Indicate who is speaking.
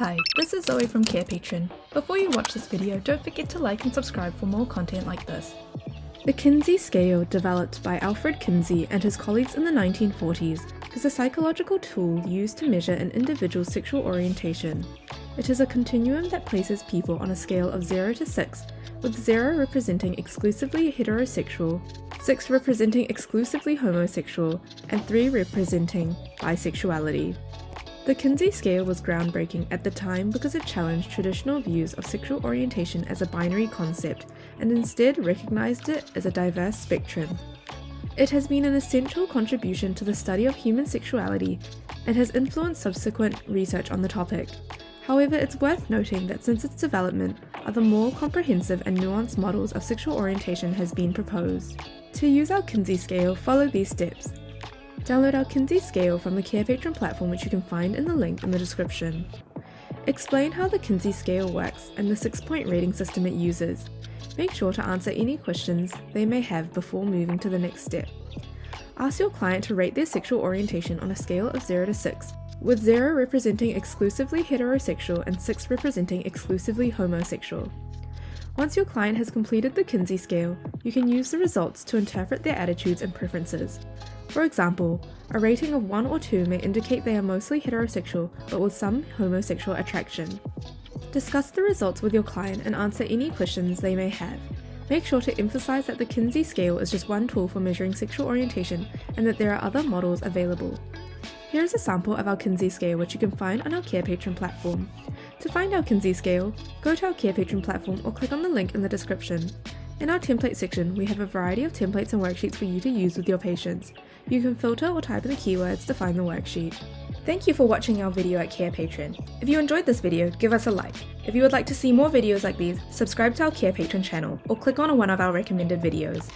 Speaker 1: Hi, this is Zoe from Carepatron. Before you watch this video, don't forget to like and subscribe for more content like this. The Kinsey Scale, developed by Alfred Kinsey and his colleagues in the 1940s, is a psychological tool used to measure an individual's sexual orientation. It is a continuum that places people on a scale of 0 to 6, with 0 representing exclusively heterosexual, 6 representing exclusively homosexual, and 3 representing bisexuality. The Kinsey Scale was groundbreaking at the time because it challenged traditional views of sexual orientation as a binary concept and instead recognized it as a diverse spectrum. It has been an essential contribution to the study of human sexuality and has influenced subsequent research on the topic. However, it's worth noting that since its development, other more comprehensive and nuanced models of sexual orientation has been proposed. To use our Kinsey Scale, follow these steps. Download our Kinsey Scale from the Carepatron platform, which you can find in the link in the description. Explain how the Kinsey Scale works and the 6-point rating system it uses. Make sure to answer any questions they may have before moving to the next step. Ask your client to rate their sexual orientation on a scale of 0 to 6, with 0 representing exclusively heterosexual and 6 representing exclusively homosexual. Once your client has completed the Kinsey Scale, you can use the results to interpret their attitudes and preferences. For example, a rating of 1 or 2 may indicate they are mostly heterosexual but with some homosexual attraction. Discuss the results with your client and answer any questions they may have. Make sure to emphasize that the Kinsey Scale is just one tool for measuring sexual orientation and that there are other models available. Here is a sample of our Kinsey Scale, which you can find on our Carepatron platform. To find our Kinsey Scale, go to our Carepatron platform or click on the link in the description. In our template section, we have a variety of templates and worksheets for you to use with your patients. You can filter or type in the keywords to find the worksheet. Thank you for watching our video at Carepatron. If you enjoyed this video, give us a like. If you would like to see more videos like these, subscribe to our Carepatron channel or click on one of our recommended videos.